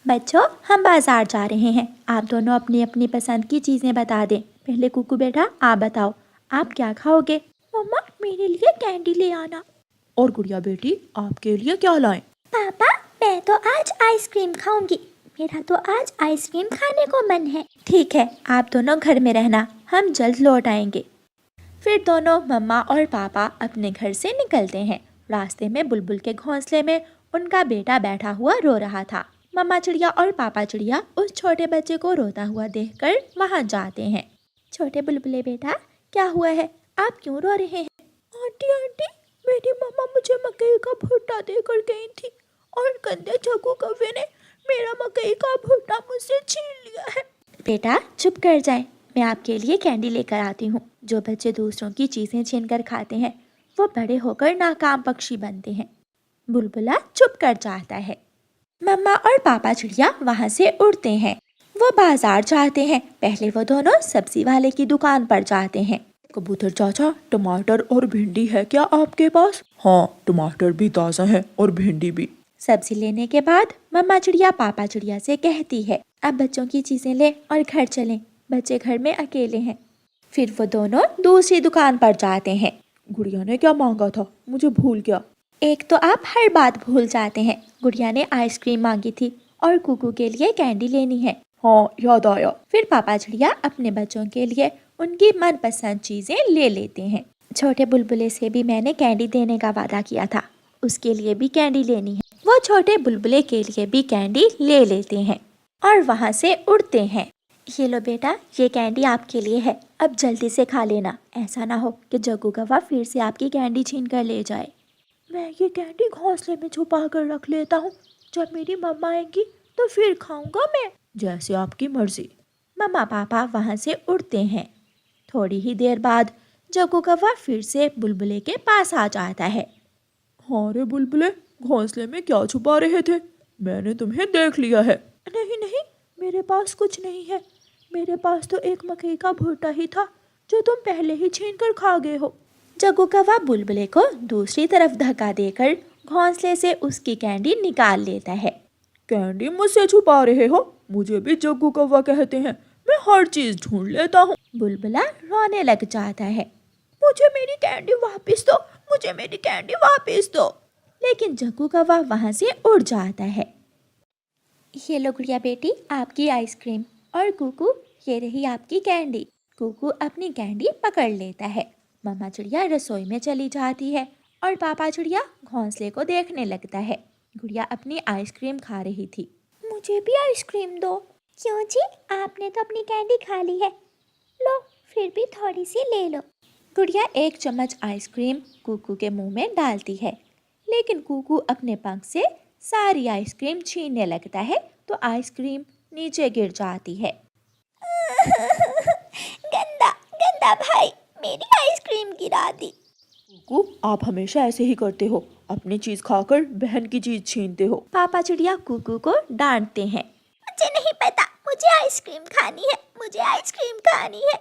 बच्चों, हम बाजार जा रहे हैं। आप दोनों अपनी अपनी पसंद की चीजें बता दें। पहले कुकू बेटा, आप बताओ, आप क्या खाओगे? मम्मा, मेरे लिए कैंडी ले आना। और गुड़िया बेटी, आपके लिए क्या लाएं? पापा, मैं तो आज आइसक्रीम खाऊंगी। मेरा तो आज आइसक्रीम खाने को मन है। ठीक है, आप दोनों घर में रहना, हम जल्द लौट आएंगे। फिर दोनों मम्मा और पापा अपने घर से निकलते हैं। रास्ते में बुलबुल के घोंसले में उनका बेटा बैठा हुआ रो रहा था। मम्मा चिड़िया और पापा चिड़िया उस छोटे बच्चे को रोता हुआ देखकर वहां जाते हैं। छोटे बुलबुले बेटा, क्या हुआ है? आप क्यों रो रहे हैं? आंटी आंटी, मेरी मम्मा मुझे मकई का भुट्टा देकर गई थी और गंदे चकू कौवे ने मेरा मकई का भुट्टा मुझसे छीन लिया है। बेटा चुप कर जाए, मैं आपके लिए कैंडी लेकर आती हूँ। जो बच्चे दूसरों की चीजें छीनकर खाते हैं वो बड़े होकर नाकाम पक्षी बनते हैं। बुलबुला चुप कर जाता है। मम्मा और पापा चिड़िया वहाँ से उड़ते हैं। वो बाजार जाते हैं। पहले वो दोनों सब्जी वाले की दुकान पर जाते हैं। कबूतर चाचा, टमाटर और भिंडी है क्या आपके पास? हाँ, टमाटर भी ताज़ा है और भिंडी भी। सब्जी लेने के बाद मम्मा चिड़िया पापा चिड़िया से कहती है, अब बच्चों की चीजें लें और घर चलें, बच्चे घर में अकेले हैं। फिर वो दोनों दूसरी दुकान पर जाते हैं। गुड़िया ने क्या मांगा था, मुझे भूल गया। एक तो आप हर बात भूल जाते हैं। गुड़िया ने आइसक्रीम मांगी थी और कुकू के लिए कैंडी लेनी है। हाँ, याद आया। फिर पापा चिड़िया अपने बच्चों के लिए उनकी मनपसंद चीजें ले लेते हैं। छोटे बुलबुले से भी मैंने कैंडी देने का वादा किया था, उसके लिए भी कैंडी लेनी है। वो छोटे बुलबुले के लिए भी कैंडी ले लेते हैं और वहाँ से उड़ते हैं। ये लो बेटा, ये कैंडी आपके लिए है, अब जल्दी से खा लेना। ऐसा ना हो कि जग्गू कौवा फिर से आपकी कैंडी छीन कर ले जाए। मैं ये कैंडी घोंसले में छुपा कर रख लेता हूँ, जब मेरी मम्मा आएंगी तो फिर खाऊंगा मैं। जैसे आपकी मर्जी। मम्मा पापा वहाँ से उड़ते हैं। थोड़ी ही देर बाद जग्गू कौवा फिर से बुलबुले के पास आ जाता है। हाँ रे बुलबुले, घोंसले में क्या छुपा रहे थे? मैंने तुम्हें देख लिया है। नहीं नहीं, मेरे पास कुछ नहीं है। मेरे पास तो एक मकई का भुट्टा ही था जो तुम पहले ही छीन कर खा गए हो। जग्गू कौवा बुलबुले को दूसरी तरफ धक्का देकर घोंसले से उसकी कैंडी निकाल लेता है। कैंडी मुझसे छुपा रहे हो? मुझे भी जग्गू कौवा कहते हैं, मैं हर चीज ढूंढ लेता हूँ। बुलबुला रोने लग जाता है। मुझे मेरी कैंडी वापस दो, मुझे मेरी कैंडी वापस दो। लेकिन जग्गू कौवा वहाँ से उड़ जाता है। ये लो गुड़िया बेटी, आपकी आइसक्रीम, और कुकू ये रही आपकी कैंडी। कुकू अपनी कैंडी पकड़ लेता है। मम्मा चिड़िया रसोई में चली जाती है और पापा चिड़िया घोंसले को देखने लगता है। गुड़िया अपनी आइसक्रीम खा रही थी। मुझे भी आइसक्रीम दो। क्यों जी, आपने तो अपनी कैंडी खा ली है, लो फिर भी थोड़ी सी ले लो। गुड़िया एक चम्मच आइसक्रीम कुकू के मुंह में डालती है, लेकिन कुकू अपने पंख से सारी आइसक्रीम छीनने लगता है तो आइसक्रीम नीचे गिर जाती है। गंदा गंदा भाई, मेरी आइसक्रीम गिरा दी। कुकू, आप हमेशा ऐसे ही करते हो, अपनी चीज खाकर बहन की चीज छीनते हो। पापा चिड़िया कुकू को डांटते हैं। मुझे नहीं पता, मुझे आइसक्रीम खानी है, मुझे आइसक्रीम खानी है।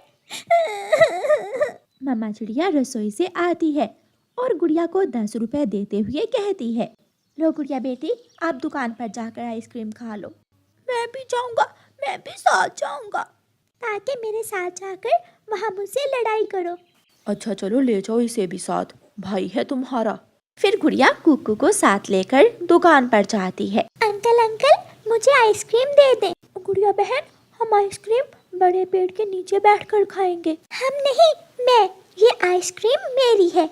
मम्मा चिड़िया रसोई से आती है और गुड़िया को 10 रुपए देते हुए कहती है, लो गुड़िया बेटी, आप दुकान पर जाकर आइसक्रीम खा लो। मैं भी जाऊंगा, मैं भी साथ जाऊंगा, ताकि मेरे साथ जाकर वहाँ मुझसे लड़ाई करो। अच्छा चलो, ले जाओ इसे भी साथ, भाई है तुम्हारा। फिर गुड़िया कुकू को साथ लेकर दुकान पर जाती है। अंकल अंकल, मुझे आइसक्रीम दे दें। गुड़िया बहन, हम आइसक्रीम बड़े पेड़ के नीचे बैठकर खाएंगे। हम नहीं, मैं, ये आइसक्रीम मेरी है।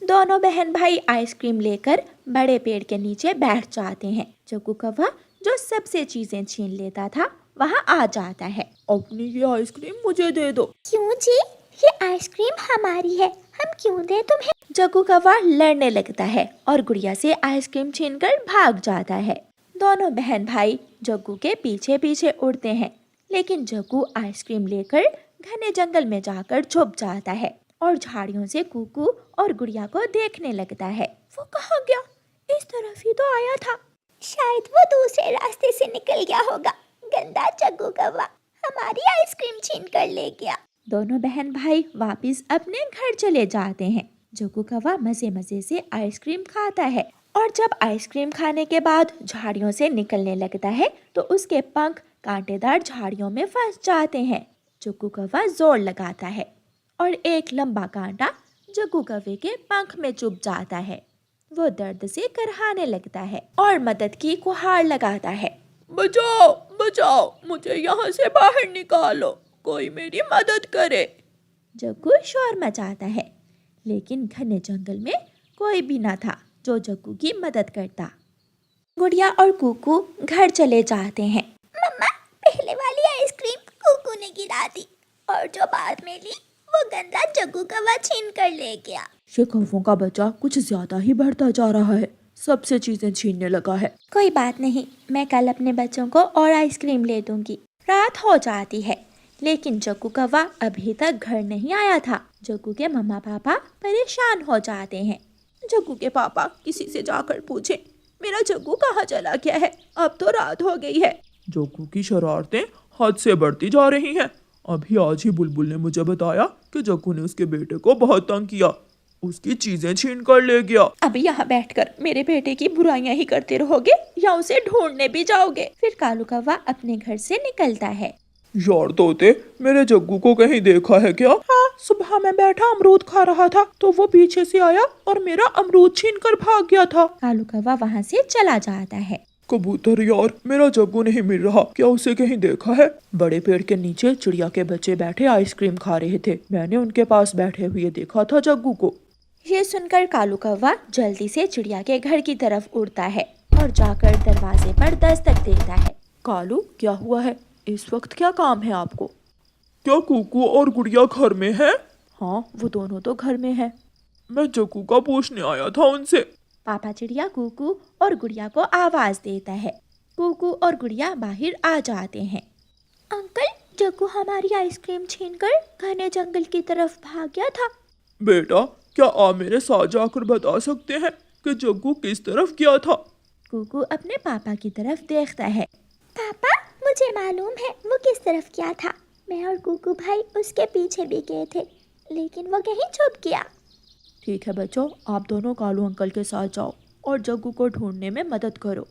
दोनों बहन भाई आइसक्रीम लेकर बड़े पेड़ के नीचे बैठ जाते हैं। जग्गू कौवा, जो सबसे चीजें छीन लेता था, वहाँ आ जाता है। अपनी ये आइसक्रीम मुझे दे दो। क्यों जी, ये आइसक्रीम हमारी है, हम क्यों दे तुम्हें? जग्गू कौवा लड़ने लगता है और गुड़िया से आइसक्रीम छीनकर भाग जाता है। दोनों बहन भाई जग्गू के पीछे पीछे उड़ते हैं, लेकिन जग्गू आइसक्रीम लेकर घने जंगल में जाकर छुप जाता है और झाड़ियों से कुकू और गुड़िया को देखने लगता है। वो कहाँ गया? इस तरफ ही तो आया था। शायद वो दूसरे रास्ते से निकल गया होगा। गंदा जग्गू कौवा हमारी आइसक्रीम छीन कर ले गया। दोनों बहन भाई वापस अपने घर चले जाते हैं। जग्गू कौवा मजे मजे से आइसक्रीम खाता है और जब आइसक्रीम खाने के बाद झाड़ियों से निकलने लगता है तो उसके पंख कांटेदार झाड़ियों में फंस जाते हैं। जग्गू कौवा जोर लगाता है और एक लंबा कांटा जग्गू कौवे के पंख में चुभ जाता है। वो दर्द से करहाने लगता है और मदद की गुहार लगाता है। बचाओ बचाओ, मुझे यहाँ से बाहर निकालो, कोई मेरी मदद करे। जग्गू शोर मचाता है, लेकिन घने जंगल में कोई भी न था जो जग्गू की मदद करता। गुड़िया और कुकू घर चले जाते हैं। मम्मा, पहले वाली आइसक्रीम कुकू ने गिरा दी और जो बाद में ली वो गंदा जग्गू कौवा छीन कर ले गया। ये कौवों का बच्चा कुछ ज्यादा ही बढ़ता जा रहा है, सबसे चीजें छीनने लगा है। कोई बात नहीं, मैं कल अपने बच्चों को और आइसक्रीम ले दूंगी। रात हो जाती है, लेकिन जग्गू कौवा अभी तक घर नहीं आया था। जग्गू के मम्मा पापा परेशान हो जाते हैं। जग्गू के पापा किसी से जाकर पूछे, मेरा जग्गू कहाँ चला गया है, अब तो रात हो गई है। जग्गू की शरारतें हद से बढ़ती जा रही हैं। अभी आज ही बुलबुल ने मुझे बताया कि जग्गू ने उसके बेटे को बहुत तंग किया, उसकी चीजें छीन कर ले गया। अब यहाँ बैठकर मेरे बेटे की बुराइयां ही करते रहोगे या उसे ढूंढने भी जाओगे? फिर कालू कौवा अपने घर से निकलता है। यार तोते, मेरे जग्गू को कहीं देखा है क्या? हाँ, सुबह मैं बैठा अमरूद खा रहा था तो वो पीछे से आया और मेरा अमरूद छीन कर भाग गया था। कालू कौवा वहाँ से चला जाता है। कबूतर यार, मेरा जग्गू नहीं मिल रहा, क्या उसे कहीं देखा है? बड़े पेड़ के नीचे चिड़िया के बच्चे बैठे आइसक्रीम खा रहे थे, मैंने उनके पास बैठे हुए देखा था जग्गू को। ये सुनकर कालू कौवा जल्दी से चिड़िया के घर की तरफ उड़ता है और जाकर दरवाजे पर दस्तक देता है। कालू, क्या हुआ है? इस वक्त क्या काम है आपको? क्या कुकू और गुड़िया घर में है? हाँ, वो दोनों तो घर में है। मैं जग्गू का पूछने आया था उनसे। पापा चिड़िया कुकू और गुड़िया को आवाज देता है। कुकू और गुड़िया बाहर आ जाते हैं। अंकल, जग्गू हमारी आइसक्रीम छीनकर घने जंगल की तरफ भाग गया था। बेटा, क्या आप मेरे साथ जाकर बता सकते हैं कि जग्गू किस तरफ गया था? कुकू अपने पापा की तरफ देखता है। पापा, मुझे मालूम है वो किस तरफ गया था। मैं और कुकू भाई उसके पीछे भी गए थे, लेकिन वो कहीं छुप गया। ठीक है बच्चों, आप दोनों कालू अंकल के साथ जाओ और जग्गू को ढूंढने में मदद करो।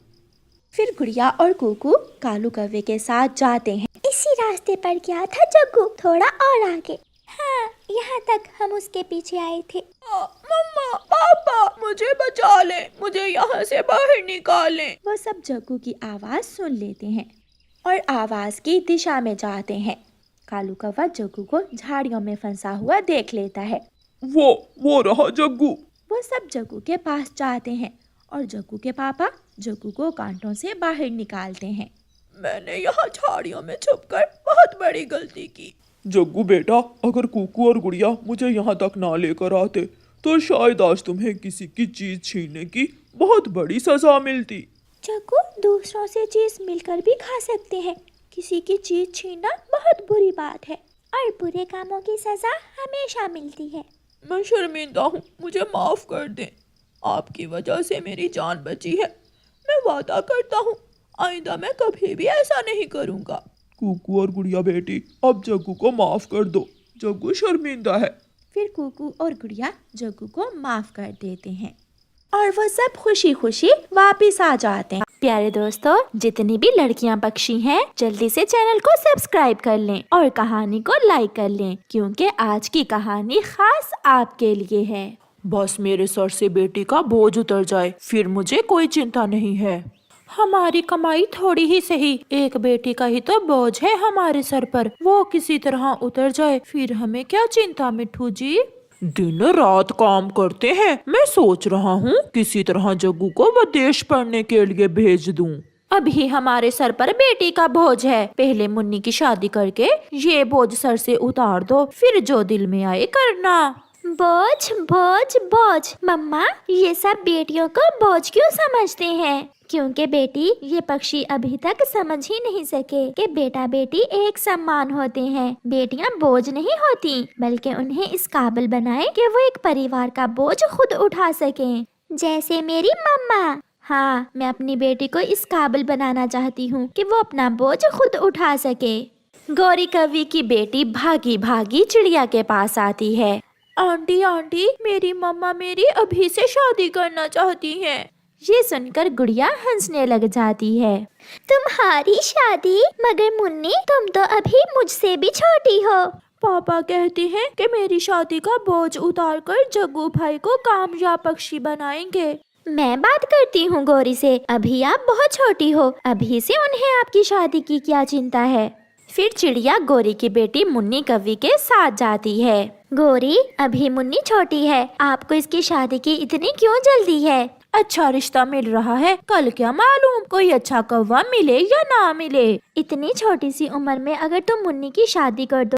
फिर गुड़िया और कुकू कालू कौवे के साथ जाते हैं। इसी रास्ते पर गया था जग्गू, थोड़ा और आगे। हाँ, यहाँ तक हम उसके पीछे आए थे। मम्मा, पापा, मुझे बचा ले, मुझे यहाँ से बाहर निकालें। वो सब जग्गू की आवाज सुन लेते हैं और आवाज की दिशा में जाते हैं। कालू कौवा जग्गू को झाड़ियों में फंसा हुआ देख लेता है। वो रहा जग्गू। वो सब जग्गू के पास जाते हैं और जग्गू के पापा जग्गू को कांटों से बाहर निकालते हैं। मैंने यहाँ झाड़ियों में छुपकर बहुत बड़ी गलती की। जग्गू बेटा, अगर कुकू और गुड़िया मुझे यहाँ तक ना लेकर आते तो शायद आज तुम्हें किसी की चीज छीनने की बहुत बड़ी सजा मिलती। जग्गू, दूसरों से चीज मिलकर भी खा सकते हैं, किसी की चीज छीनना बहुत बुरी बात है और बुरे कामों की सजा हमेशा मिलती है। मैं शर्मिंदा हूँ, मुझे माफ कर दें। आपकी वजह से मेरी जान बची है। मैं वादा करता हूँ आइंदा मैं कभी भी ऐसा नहीं करूँगा। कुकू और गुड़िया बेटी, अब जग्गू को माफ कर दो, जग्गू शर्मिंदा है। फिर कुकू और गुड़िया जग्गू को माफ कर देते हैं और वो सब खुशी खुशी वापिस आ जाते हैं। प्यारे दोस्तों, जितनी भी लड़कियां पक्षी हैं, जल्दी से चैनल को सब्सक्राइब कर लें और कहानी को लाइक कर लें, क्योंकि आज की कहानी खास आपके लिए है। बस मेरे सर से बेटी का बोझ उतर जाए, फिर मुझे कोई चिंता नहीं है। हमारी कमाई थोड़ी ही सही, एक बेटी का ही तो बोझ है हमारे सर पर, वो किसी तरह उतर जाए, फिर हमें क्या चिंता मिठू जी। दिन रात काम करते हैं। मैं सोच रहा हूँ किसी तरह जग्गू को विदेश पढ़ने के लिए भेज दूँ। अभी हमारे सर पर बेटी का बोझ है, पहले मुन्नी की शादी करके ये बोझ सर से उतार दो, फिर जो दिल में आए करना। बोझ बोझ बोझ। मम्मा, ये सब बेटियों को बोझ क्यों समझते हैं? क्योंकि बेटी, ये पक्षी अभी तक समझ ही नहीं सके कि बेटा बेटी एक समान होते हैं। बेटियां बोझ नहीं होती, बल्कि उन्हें इस काबिल बनाए कि वो एक परिवार का बोझ खुद उठा सकें, जैसे मेरी मम्मा। हाँ, मैं अपनी बेटी को इस काबिल बनाना चाहती हूँ कि वो अपना बोझ खुद उठा सके। गौरी कवि की बेटी भागी भागी चिड़िया के पास आती है। आंटी आंटी, मेरी मम्मा मेरी अभी से शादी करना चाहती हैं। ये सुनकर गुड़िया हंसने लग जाती है। तुम्हारी शादी? मगर मुन्नी तुम तो अभी मुझसे भी छोटी हो। पापा कहते हैं कि मेरी शादी का बोझ उतारकर जग्गू भाई को कामयाब पक्षी बनाएंगे। मैं बात करती हूँ गौरी से, अभी आप बहुत छोटी हो, अभी से उन्हें आपकी शादी की क्या चिंता है। फिर चिड़िया गौरी की बेटी मुन्नी कव्वी के साथ जाती है। गौरी, अभी मुन्नी छोटी है, आपको इसकी शादी की इतनी क्यों जल्दी है? अच्छा रिश्ता मिल रहा है, कल क्या मालूम कोई अच्छा कौवा मिले या ना मिले। इतनी छोटी सी उम्र में अगर तुम मुन्नी की शादी कर दो